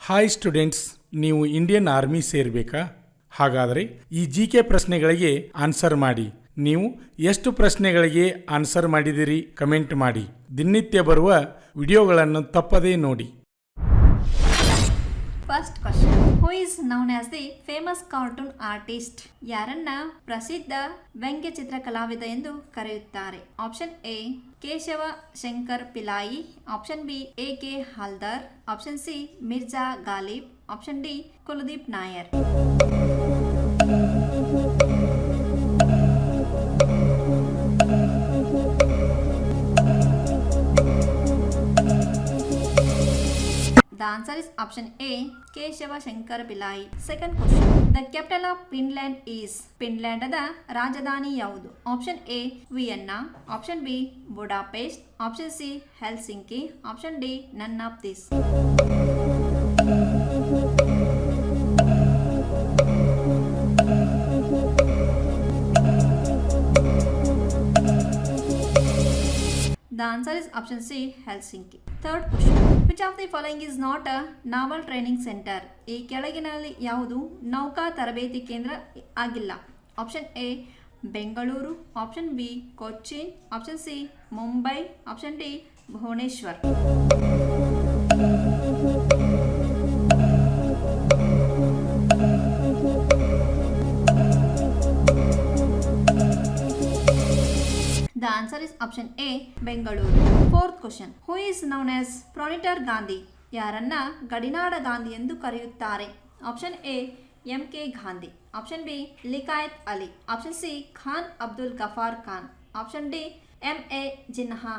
Hi students, ನೀವು Indian army ಸೇರಬೇಕಾ? ಹಾಗಾದರೆ ಈ ಜಿಕೆ ಪ್ರಶ್ನೆಗಳಿಗೆ ಆನ್ಸರ್ ಮಾಡಿ. ನೀವು ಎಷ್ಟು ಪ್ರಶ್ನೆಗಳಿಗೆ ಆನ್ಸರ್ ಮಾಡಿದಿರಿ ಕಮೆಂಟ್ ಮಾಡಿ. ದಿನನಿತ್ಯ ಬರುವ ವಿಡಿಯೋಗಳನ್ನು ತಪ್ಪದೇ ನೋಡಿ. First question, who is known as the famous cartoon artist? ಯಾರನ್ನ ಪ್ರಸಿದ್ಧ ವ್ಯಂಗ್ಯಚಿತ್ರ ಕಲಾವಿದ ಎಂದು ಕರೆಯುತ್ತಾರೆ? Option A Keshava Shankar Pillai, option B A K. Haldar, option C Mirza Ghalib, option D Kuldip Nayar. The answer is option A, Keshava Shankar Pillai. Second question, the capital of Finland is? ಫಿನ್ಲ್ಯಾಂಡದ ರಾಜಧಾನಿ ಯಾವುದು? Option A Vienna, option B Budapest, option C Helsinki, option D none of this. The answer is option C, Helsinki. Third question, which of the following is not a naval training center? ಈ ಕೆಳಗಿನಲ್ಲಿ ಯಾವುದು ನೌಕಾ ತರಬೇತಿ ಕೇಂದ್ರ ಆಗಿಲ್ಲ? Option A Bengaluru, option B Cochin, option C Mumbai, option D Bhubaneswar. The answer is option A, Bengaluru. Fourth question, who is known as Pronitor Gandhi? ಯಾರನ್ನ ಗಡಿನಾಡ ಗಾಂಧಿ ಎಂದು ಕರೆಯುತ್ತಾರೆ? Option A M K. Gandhi, option B Liaquat Ali, option C Khan Abdul Ghaffar Khan, option D M A. Jinnah.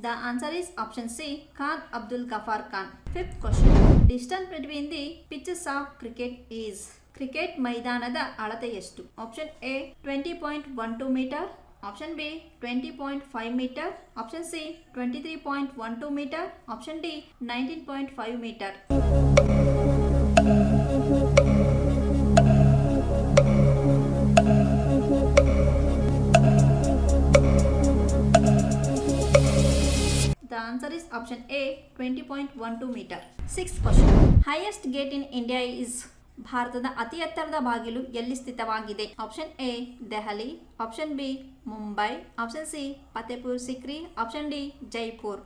The answer is option C, Khan Abdul Ghaffar Khan. Fifth question, distance between the pitches of cricket is? Cricket ಮೈದಾನದ ಅಳತೆ ಎಷ್ಟು? Option A 20.12 metre, option B 20.5 metre, option C 23.12 metre, option D 19.5 metre. The answer is option A, 20.12 meter. Sixth question, highest gate in India is? ಭಾರತದ ಅತಿ ಎತ್ತರದ ಬಾಗಿಲು ಎಲ್ಲಿ ಸ್ಥಿತವಾಗಿದೆ? Option A Delhi, option B Mumbai, option C Fatehpur Sikri, option D Jaipur.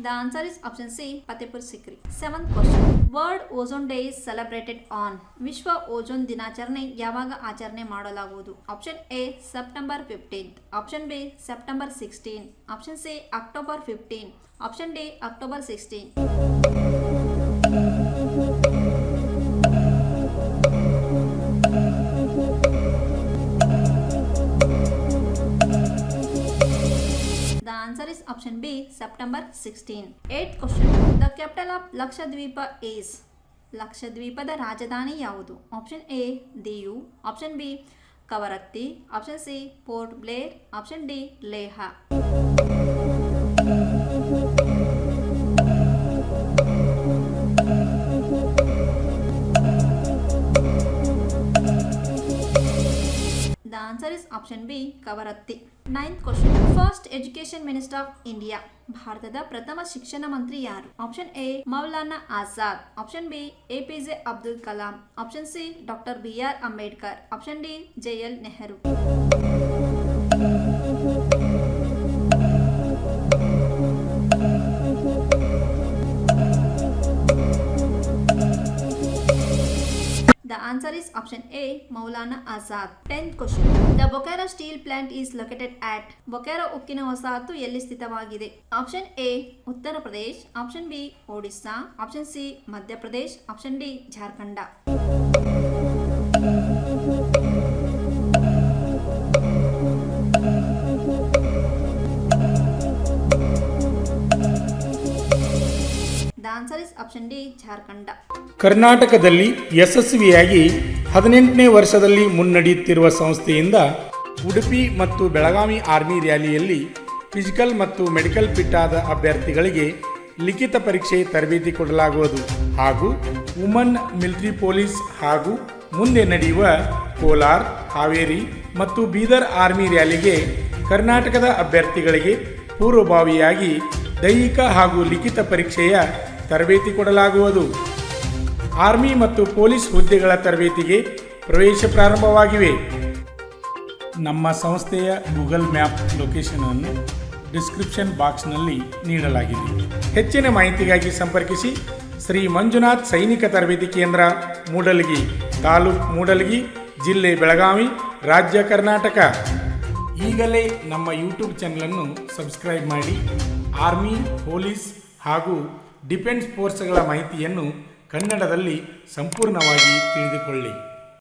The answer is option C, Fatehpur Sikri. Seventh question, World Ozone Day is celebrated on? ವಿಶ್ವ ozone ದಿನಾಚರಣೆ ಯಾವಾಗ ಆಚರಣೆ ಮಾಡಲಾಗುವುದು? Option A September 15, option B September 16, option C October 15, option D October 16. The answer is option B, September 16. Eighth question, the capital of Lakshadweep is? ಲಕ್ಷದ್ವೀಪದ ರಾಜಧಾನಿ ಯಾವುದು? Option A Diu, option B Kavaratti, option C port Blair, option D Leh. The answer is option B, Kavaratti. Ninth question, first education minister of India? ಭಾರತದ ಪ್ರಥಮ ಶಿಕ್ಷಣ ಮಂತ್ರಿ ಯಾರು? Option A Maulana Azad, option B A P J. Abdul Kalam, option C doctor B R. Ambedkar, option D J L. Nehru. The answer is option A, Maulana Azad. 10th question, the Bokaro steel plant is located at? Bokaro ಉಕ್ಕಿನ ವಸಾಹತು ಎಲ್ಲಿ ಸ್ಥಿತವಾಗಿದೆ? Option A Uttar Pradesh, option B Odisha, option C Madhya Pradesh, option D Jharkhand. The answer is option D, Jharkhand. ಕರ್ನಾಟಕದಲ್ಲಿ ಯಶಸ್ವಿಯಾಗಿ 18ನೇ ವರ್ಷದಲ್ಲಿ ಮುನ್ನಡೆಯುತ್ತಿರುವ ಸಂಸ್ಥೆಯಿಂದ ಉಡುಪಿ ಮತ್ತು Belagavi army ರ್ಯಾಲಿಯಲ್ಲಿ ಫಿಸಿಕಲ್ ಮತ್ತು ಮೆಡಿಕಲ್ ಫಿಟ್ ಆದ ಅಭ್ಯರ್ಥಿಗಳಿಗೆ ಲಿಖಿತ ಪರೀಕ್ಷೆ ತರಬೇತಿ ಕೊಡಲಾಗುವುದು ಹಾಗೂ ವುಮನ್ ಮಿಲಿಟರಿ ಪೊಲೀಸ್ ಹಾಗೂ ಮುಂದೆ ನಡೆಯುವ ಕೋಲಾರ, ಹಾವೇರಿ ಮತ್ತು ಬೀದರ್ ಆರ್ಮಿ ರ್ಯಾಲಿಗೆ ಕರ್ನಾಟಕದ ಅಭ್ಯರ್ಥಿಗಳಿಗೆ ಪೂರ್ವಭಾವಿಯಾಗಿ ದೈಹಿಕ ಹಾಗೂ ಲಿಖಿತ ಪರೀಕ್ಷೆಯ ತರಬೇತಿ ಕೊಡಲಾಗುವುದು. ಆರ್ಮಿ ಮತ್ತು ಪೊಲೀಸ್ ಹುದ್ದೆಗಳ ತರಬೇತಿಗೆ ಪ್ರವೇಶ ಪ್ರಾರಂಭವಾಗಿವೆ. ನಮ್ಮ ಸಂಸ್ಥೆಯ ಗೂಗಲ್ ಮ್ಯಾಪ್ ಲೊಕೇಶನ್ ಅನ್ನು ಡಿಸ್ಕ್ರಿಪ್ಷನ್ ಬಾಕ್ಸ್ನಲ್ಲಿ ನೀಡಲಾಗಿದೆ. ಹೆಚ್ಚಿನ ಮಾಹಿತಿಗಾಗಿ ಸಂಪರ್ಕಿಸಿ ಶ್ರೀ ಮಂಜುನಾಥ್ ಸೈನಿಕ ತರಬೇತಿ ಕೇಂದ್ರ, ಮೂಡಲಗಿ, ತಾಲೂಕು ಮೂಡಲಗಿ, ಜಿಲ್ಲೆ ಬೆಳಗಾವಿ, ರಾಜ್ಯ ಕರ್ನಾಟಕ. ಈಗಲೇ ನಮ್ಮ ಯೂಟ್ಯೂಬ್ ಚಾನಲನ್ನು ಸಬ್ಸ್ಕ್ರೈಬ್ ಮಾಡಿ ಆರ್ಮಿ, ಪೊಲೀಸ್ ಹಾಗೂ ಡಿಫೆನ್ಸ್ ಫೋರ್ಸ್ಗಳ ಮಾಹಿತಿಯನ್ನು ಕನ್ನಡದಲ್ಲಿ ಸಂಪೂರ್ಣವಾಗಿ ತಿಳಿದುಕೊಳ್ಳಿ.